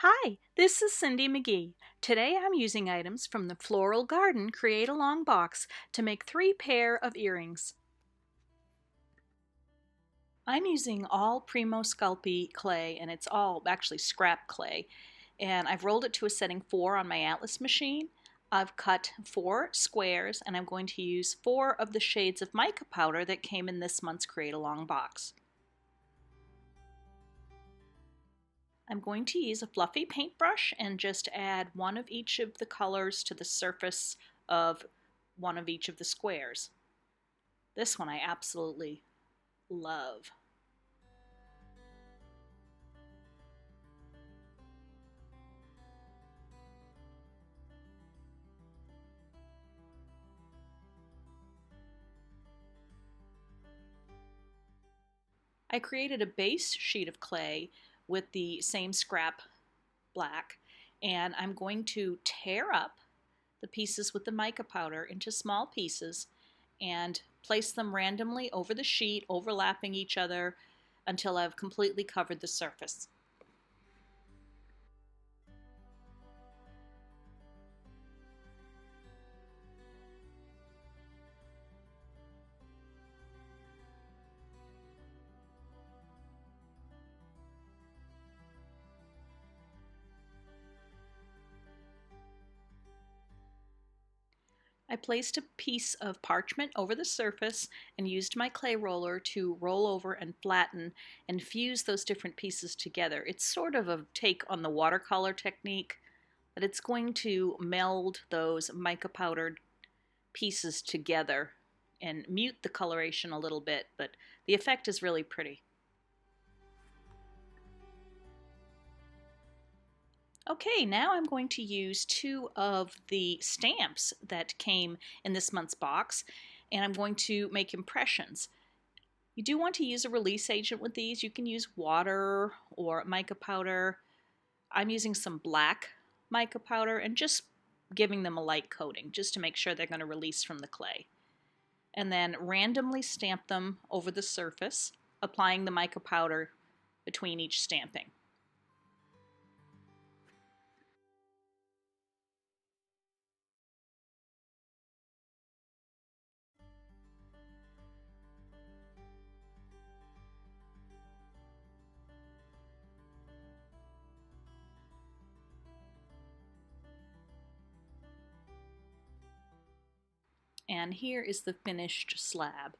Hi, this is Cindi McGee. Today I'm using items from the Floral Garden Create Along box to make 3 pair of earrings. I'm using all Primo Sculpey clay, and it's all actually scrap clay. And I've rolled it to a setting 4 on my Atlas machine. I've cut 4 squares, and I'm going to use 4 of the shades of mica powder that came in this month's Create Along box. I'm going to use a fluffy paintbrush and just add one of each of the colors to the surface of one of each of the squares. This one I absolutely love. I created a base sheet of clay with the same scrap black, and I'm going to tear up the pieces with the mica powder into small pieces and place them randomly over the sheet, overlapping each other until I've completely covered the surface. I placed a piece of parchment over the surface and used my clay roller to roll over and flatten and fuse those different pieces together. It's sort of a take on the watercolor technique, but it's going to meld those mica powdered pieces together and mute the coloration a little bit, but the effect is really pretty. Okay, now I'm going to use 2 of the stamps that came in this month's box, and I'm going to make impressions. You do want to use a release agent with these. You can use water or mica powder. I'm using some black mica powder and just giving them a light coating just to make sure they're going to release from the clay. And then randomly stamp them over the surface, applying the mica powder between each stamping. And here is the finished slab.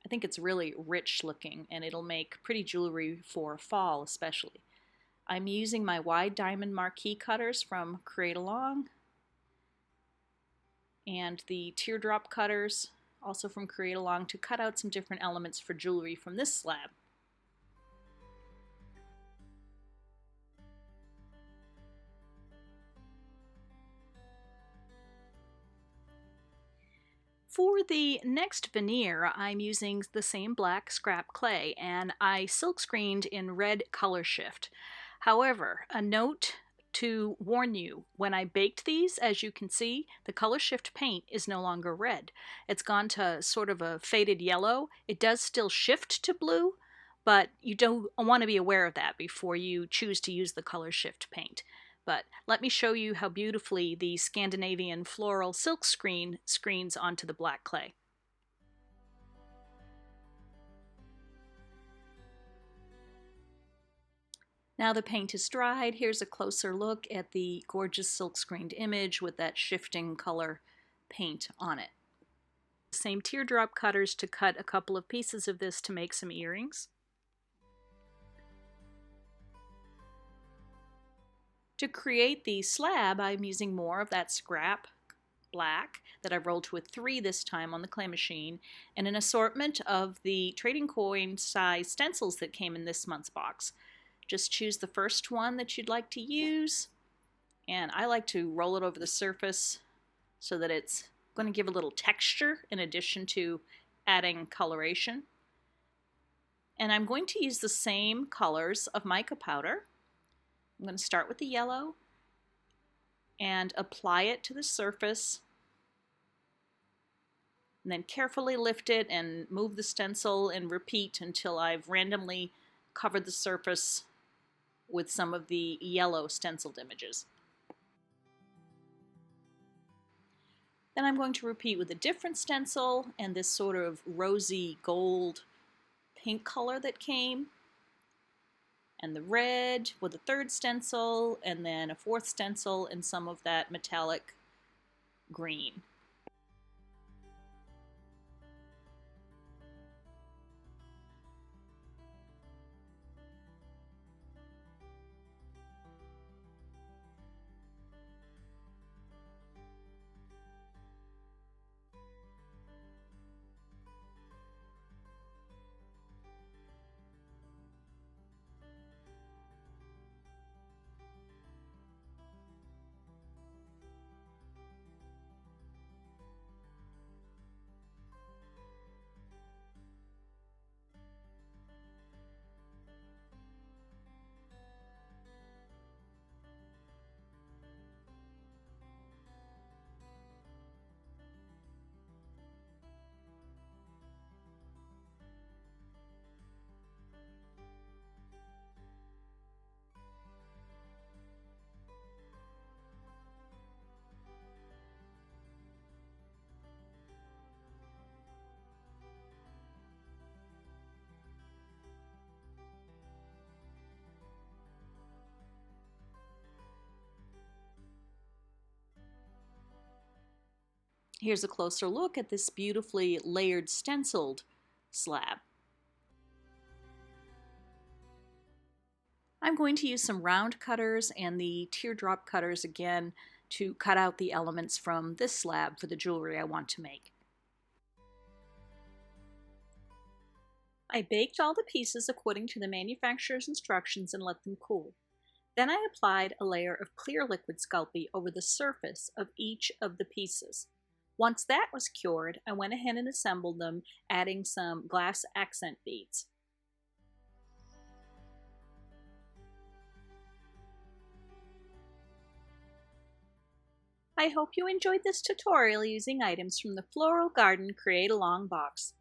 I think it's really rich looking, and it'll make pretty jewelry for fall especially. I'm using my wide diamond marquee cutters from Create Along and the teardrop cutters also from Create Along to cut out some different elements for jewelry from this slab. For the next veneer, I'm using the same black scrap clay, and I silk screened in red color shift. However, a note to warn you, when I baked these, as you can see, the color shift paint is no longer red. It's gone to sort of a faded yellow. It does still shift to blue, but you don't want to be aware of that before you choose to use the color shift paint. But let me show you how beautifully the Scandinavian floral silk screen screens onto the black clay. Now the paint is dried. Here's a closer look at the gorgeous silk screened image with that shifting color paint on it. Same teardrop cutters to cut a couple of pieces of this to make some earrings. To create the slab, I'm using more of that scrap black that I rolled to a 3 this time on the clay machine, and an assortment of the trading coin size stencils that came in this month's box. Just choose the first one that you'd like to use, and I like to roll it over the surface so that it's going to give a little texture in addition to adding coloration. And I'm going to use the same colors of mica powder. I'm going to start with the yellow and apply it to the surface, and then carefully lift it and move the stencil and repeat until I've randomly covered the surface with some of the yellow stenciled images. Then I'm going to repeat with a different stencil and this sort of rosy gold pink color that came, and the red with a third stencil, and then a fourth stencil and some of that metallic green. Here's a closer look at this beautifully layered stenciled slab. I'm going to use some round cutters and the teardrop cutters again to cut out the elements from this slab for the jewelry I want to make. I baked all the pieces according to the manufacturer's instructions and let them cool. Then I applied a layer of clear liquid Sculpey over the surface of each of the pieces. Once that was cured, I went ahead and assembled them, adding some glass accent beads. I hope you enjoyed this tutorial using items from the Floral Garden Create Along box.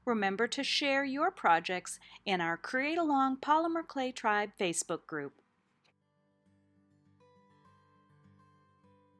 Remember to share your projects in our Create Along Polymer Clay Tribe Facebook group.